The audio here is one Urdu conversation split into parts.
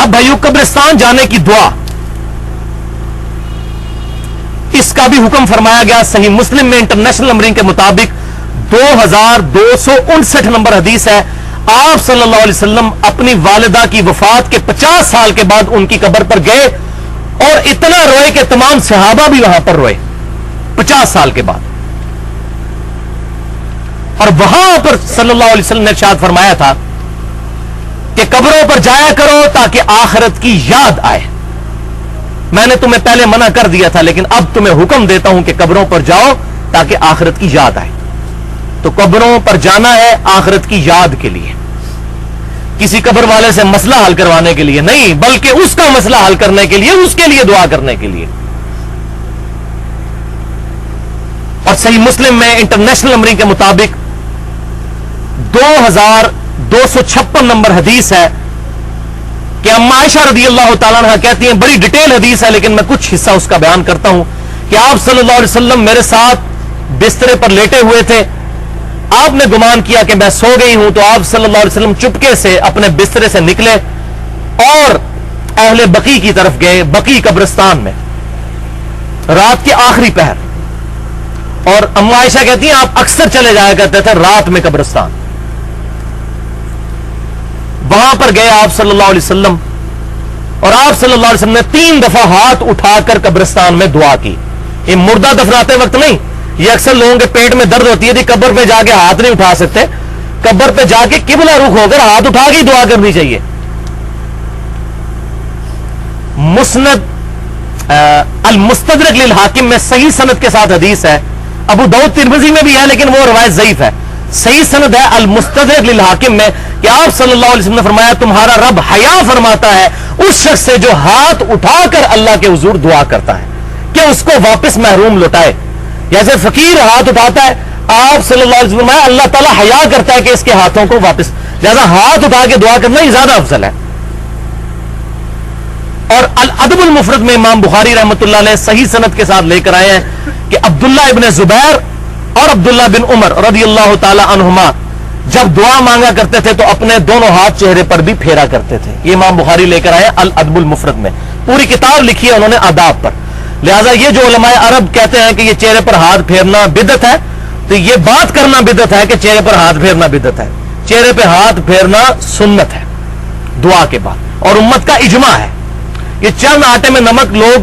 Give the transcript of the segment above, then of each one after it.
اب بھائیو قبرستان جانے کی دعا، اس کا بھی حکم فرمایا گیا صحیح مسلم میں انٹرنیشنل نمبرنگ کے مطابق 2259 نمبر حدیث ہے. آپ صلی اللہ علیہ وسلم اپنی والدہ کی وفات کے 50 سال کے بعد ان کی قبر پر گئے اور اتنا روئے کہ تمام صحابہ بھی وہاں پر روئے 50 سال کے بعد. اور وہاں پر صلی اللہ علیہ وسلم نے ارشاد فرمایا تھا کہ قبروں پر جایا کرو تاکہ آخرت کی یاد آئے. میں نے تمہیں پہلے منع کر دیا تھا لیکن اب تمہیں حکم دیتا ہوں کہ قبروں پر جاؤ تاکہ آخرت کی یاد آئے. تو قبروں پر جانا ہے آخرت کی یاد کے لیے، کسی قبر والے سے مسئلہ حل کروانے کے لیے نہیں، بلکہ اس کا مسئلہ حل کرنے کے لیے، اس کے لیے دعا کرنے کے لیے. اور صحیح مسلم میں انٹرنیشنل نمبرنگ کے مطابق 2256 نمبر حدیث ہے کہ اما عائشہ رضی اللہ تعالیٰ عنہ کہتی ہیں، بڑی ڈیٹیل حدیث ہے لیکن میں کچھ حصہ اس کا بیان کرتا ہوں، کہ آپ صلی اللہ علیہ وسلم میرے ساتھ بسترے پر لیٹے ہوئے تھے. آپ نے گمان کیا کہ میں سو گئی ہوں، تو آپ صلی اللہ علیہ وسلم چپکے سے اپنے بسترے سے نکلے اور اہل بقیع کی طرف گئے، بقیع قبرستان میں رات کے آخری پہر. اور اما عائشہ کہتی ہیں آپ اکثر چلے جایا کرتے تھے رات میں قبرستان. وہاں پر گئے آپ صلی اللہ علیہ وسلم اور آپ صلی اللہ علیہ وسلم نے 3 دفعہ ہاتھ اٹھا کر قبرستان میں دعا کی. یہ مردہ دفناتے وقت نہیں، یہ اکثر لوگوں کے پیٹ میں درد ہوتی ہے تھی، قبر پہ جا کے ہاتھ نہیں اٹھا سکتے، قبر پہ جا کے قبلہ رخ ہو کر ہاتھ اٹھا کے دعا کرنی چاہیے. مسند المستدرک للحاکم میں صحیح سند کے ساتھ حدیث ہے، ابو داؤد ترمذی میں بھی ہے لیکن وہ روایت ضعیف ہے. صحیح سند ہے المستدرک للحاکم میں کہ آپ صلی اللہ علیہ وسلم نے فرمایا تمہارا رب حیا فرماتا ہے اس شخص سے جو ہاتھ اٹھا کر اللہ کے حضور دعا کرتا ہے کہ اس کو واپس محروم لوٹائے. جیسے فقیر ہاتھ اٹھاتا ہے، آپ صلی اللہ علیہ وسلم اللہ تعالیٰ حیا کرتا ہے کہ اس کے ہاتھوں کو واپس، لہذا ہاتھ اٹھا کے دعا کرنا ہی زیادہ افضل ہے. اور الادب المفرد میں امام بخاری رحمۃ اللہ علیہ صحیح سند کے ساتھ لے کر آئے ہیں کہ عبداللہ ابن زبیر اور عبداللہ بن عمر رضی اللہ تعالی عنہما جب دعا مانگا کرتے تھے تو اپنے دونوں ہاتھ چہرے پر بھی پھیرا کرتے تھے. یہ امام بخاری لے کر آئے الادب المفرد میں، پوری کتاب لکھی ہے انہوں نے آداب پر. لہذا یہ جو علماء عرب کہتے ہیں کہ یہ چہرے پر ہاتھ پھیرنا بدعت ہے، تو یہ بات کرنا بدعت ہے کہ چہرے پر ہاتھ پھیرنا بدعت ہے. چہرے پہ ہاتھ پھیرنا سنت ہے دعا کے بعد، اور امت کا اجماع ہے. یہ چند آٹے میں نمک لوگ،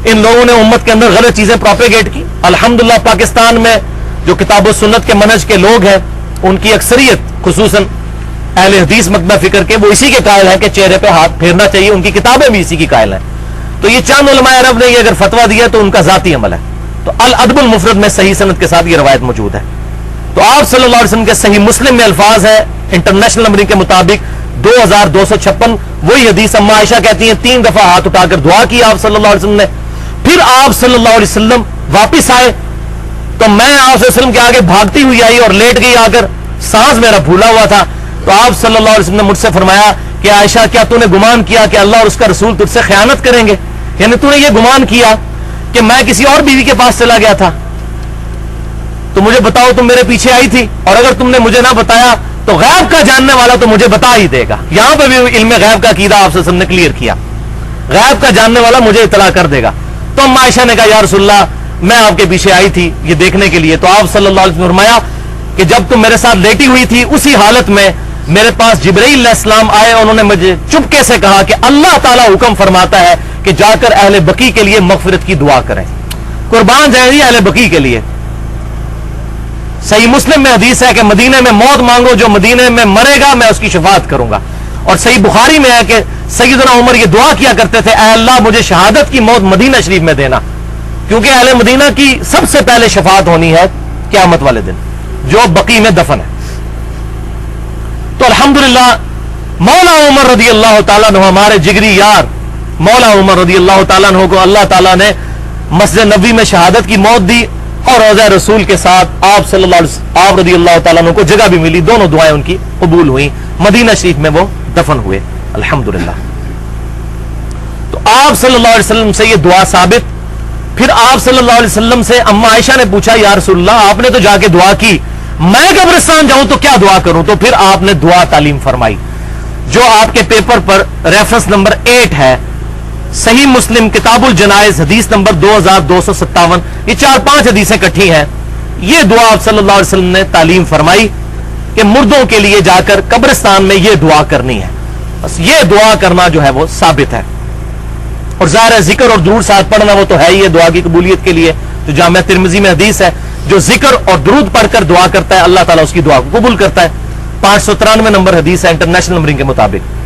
ان لوگوں نے امت کے اندر غلط چیزیں پروپیگیٹ کی. الحمدللہ پاکستان میں جو کتاب و سنت کے منہج کے لوگ ہیں ان کی اکثریت خصوصاً اہل حدیث مکتبہ فکر کے، وہ اسی کے قائل ہیں کہ چہرے پہ ہاتھ پھیرنا چاہیے، ان کی کتابیں بھی اسی کی قائل ہیں. تو یہ چند علماء عرب نے یہ اگر فتویٰ دیا تو ان کا ذاتی عمل ہے. تو الادب المفرد میں صحیح سند کے ساتھ یہ روایت موجود ہے. تو آپ صلی اللہ علیہ وسلم کے صحیح مسلم میں الفاظ ہے انٹرنیشنل نمبرنگ کے مطابق 2256، وہی حدیث اما عائشہ کہتی ہیں 3 دفعہ ہاتھ اٹھا کر دعا کی آپ صلی اللہ علیہ وسلم نے. پھر آپ صلی اللہ علیہ وسلم واپس آئے تو میں آپ صلی اللہ علیہ وسلم کے آگے بھاگتی ہوئی آئی اور لیٹ گئی آ کر، سانس میرا پھولا ہوا تھا. تو آپ صلی اللہ علیہ وسلم نے مجھ سے فرمایا کہ عائشہ کیا تو نے گمان کیا کہ اللہ اور اس کا رسول تجھ سے خیانت کریں گے؟ یعنی تو نے یہ گمان کیا کہ میں کسی اور بیوی کے پاس چلا گیا تھا؟ تو مجھے بتاؤ تم میرے پیچھے آئی تھی، اور اگر تم نے مجھے نہ بتایا تو غیب کا جاننے والا تو مجھے بتا ہی دے گا. یہاں پہ بھی علم غیب کا عقیدہ آپ صلی اللہ علیہ وسلم نے کلیئر کیا، غیب کا جاننے والا مجھے اطلاع کر دے گا. تو اما عائشہ نے کہا یا رسول اللہ میں آپ کے پیچھے آئی تھی یہ دیکھنے کے لیے. تو آپ صلی اللہ علیہ وسلم نے فرمایا کہ جب تم میرے ساتھ لیٹی ہوئی تھی اسی حالت میں میرے پاس جبرائیل علیہ السلام آئے، انہوں نے مجھے چپکے سے کہا کہ اللہ تعالیٰ حکم فرماتا ہے کہ جا کر اہل بقیع کے لیے مغفرت کی دعا کریں. قربان جائیں گی اہل بقیع کے لیے. صحیح مسلم میں حدیث ہے کہ مدینے میں موت مانگو، جو مدینے میں مرے گا میں اس کی شفاعت کروں گا. اور صحیح بخاری میں ہے کہ سیدنا عمر یہ دعا کیا کرتے تھے، اے اللہ مجھے شہادت کی موت مدینہ شریف میں دینا، کیونکہ اہل مدینہ کی سب سے پہلے شفاعت ہونی ہے قیامت والے دن جو بقیع میں دفن ہے. تو الحمدللہ مولا عمر رضی اللہ تعالیٰ عنہ، ہمارے جگری یار مولا عمر رضی اللہ تعالیٰ عنہ کو اللہ تعالیٰ نے مسجد نبوی میں شہادت کی موت دی، اور روضہ رسول کے ساتھ آپ صلی اللہ علیہ وسلم آپ رضی اللہ تعالیٰ عنہ کو جگہ بھی ملی، دونوں دعائیں ان کی قبول ہوئیں، مدینہ شریف میں وہ دفن ہوئے الحمدللہ. تو آپ صلی اللہ علیہ وسلم سے یہ دعا ثابت. پھر آپ صلی اللہ علیہ وسلم سے اما عائشہ نے پوچھا یا رسول اللہ آپ نے تو جا کے دعا کی، میں قبرستان جاؤں تو کیا دعا کروں؟ تو پھر آپ نے دعا تعلیم فرمائی. جو آپ کے پیپر پر ریفرنس نمبر 8 ہے، صحیح مسلم کتاب الجنائز حدیث نمبر 2257، یہ 4-5 حدیثیں کٹھی ہیں. یہ دعا آپ صلی اللہ علیہ وسلم نے تعلیم فرمائی کہ مردوں کے لیے جا کر قبرستان میں یہ دعا کرنی ہے. بس یہ دعا کرنا جو ہے وہ ثابت ہے. اور ظاہر ہے ذکر اور درود ساتھ پڑھنا وہ تو ہے ہی ہے دعا کی قبولیت کے لیے. جو جامعہ ترمذی میں حدیث ہے، جو ذکر اور درود پڑھ کر دعا کرتا ہے اللہ تعالیٰ اس کی دعا کو قبول کرتا ہے. 593 نمبر حدیث ہے انٹرنیشنل نمبرنگ کے مطابق.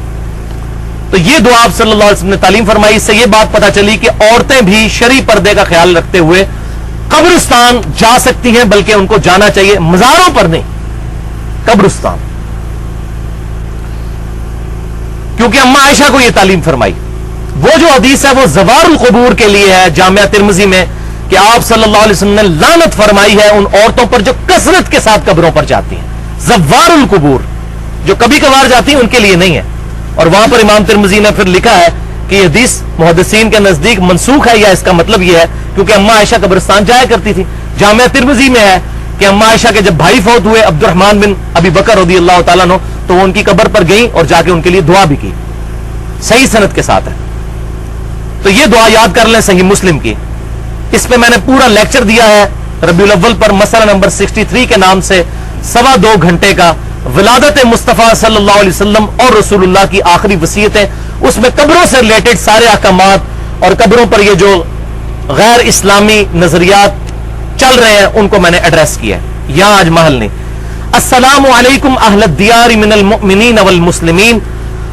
تو یہ دعا آپ صلی اللہ علیہ وسلم نے تعلیم فرمائی. اس سے یہ بات پتہ چلی کہ عورتیں بھی شرعی پردے کا خیال رکھتے ہوئے قبرستان جا سکتی ہیں، بلکہ ان کو جانا چاہیے، مزاروں پر نہیں، قبرستان. کیونکہ اما عائشہ کو یہ تعلیم فرمائی. وہ جو حدیث ہے وہ زوار القبور کے لیے ہے جامعہ ترمذی میں، کہ آپ صلی اللہ علیہ وسلم نے لعنت فرمائی ہے ان عورتوں پر جو کثرت کے ساتھ قبروں پر جاتی ہیں. زوار القبور، جو کبھی کبھار جاتی ہیں ان کے لیے نہیں ہے. اور وہاں پر امام ترمذی نے پھر لکھا ہے کہ یہ حدیث محدثین کے نزدیک منسوخ ہے، یا اس کا مطلب یہ ہے کیونکہ اما عائشہ قبرستان جایا کرتی تھی. جامعہ ترمذی میں ہے کہ اما عائشہ کے جب بھائی فوت ہوئے عبد الرحمن بن ابی بکر رضی اللہ تعالیٰ عنہ، تو وہ ان کی قبر پر گئیں اور جا کے ان کے لیے دعا بھی کی، صحیح سند کے ساتھ ہے. تو یہ دعا یاد کر لیں صحیح مسلم کی. اس پہ میں نے پورا لیکچر دیا ہے ربیع الاول پر، مسئلہ نمبر 63 کے نام سے، 2.25 گھنٹے کا، ولادت مصطفیٰ صلی اللہ علیہ وسلم اور رسول اللہ کی آخری وصیتیں. اس میں قبروں سے ریلیٹڈ سارے احکامات اور قبروں پر یہ جو غیر اسلامی نظریات چل رہے ہیں ان کو میں نے ایڈریس کیا ہے. یہاں آج محل نہیں. السلام علیکم اہل الدیار من المؤمنین والمسلمین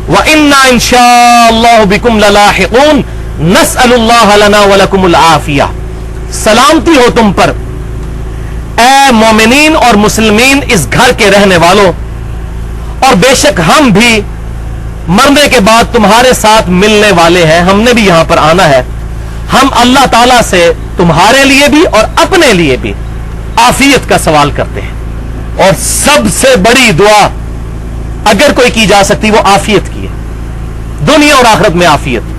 وَإِنَّا إِن شَاءَ اللَّهُ بِكُمْ لَلَاحِقُونَ نَسْأَلُ اللَّهَ لَنَا وَلَكُمُ الْعَافِيَةَ. سلامتی ہو تم پر اے مومنین اور مسلمین اس گھر کے رہنے والوں، اور بے شک ہم بھی مرنے کے بعد تمہارے ساتھ ملنے والے ہیں، ہم نے بھی یہاں پر آنا ہے. ہم اللہ تعالیٰ سے تمہارے لیے بھی اور اپنے لیے بھی عافیت کا سوال کرتے ہیں. اور سب سے بڑی دعا اگر کوئی کی جا سکتی وہ عافیت کی ہے، دنیا اور آخرت میں عافیت.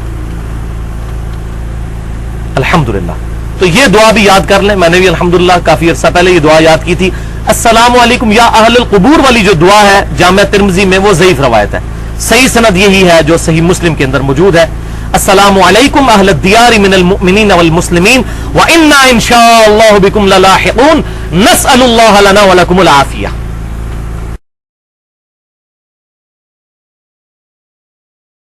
الحمدللہ. تو یہ دعا بھی یاد کر لیں. میں نے بھی الحمدللہ کافی عرصہ پہلے یہ دعا یاد کی تھی. السلام علیکم یا اہل القبور والی جو دعا ہے جامعہ ترمذی میں وہ ضعیف روایت ہے. صحیح سند یہی ہے جو صحیح مسلم کے اندر موجود ہے. السلام علیکم اہل الدیار من المؤمنین والمسلمین وَإِنَّا إِن شَاءَ اللَّهُ بِكُمْ لَلَاحِقُونَ نَسْأَلُ اللَّهَ لَنَا وَلَكُمُ الْعَافِيَةَ.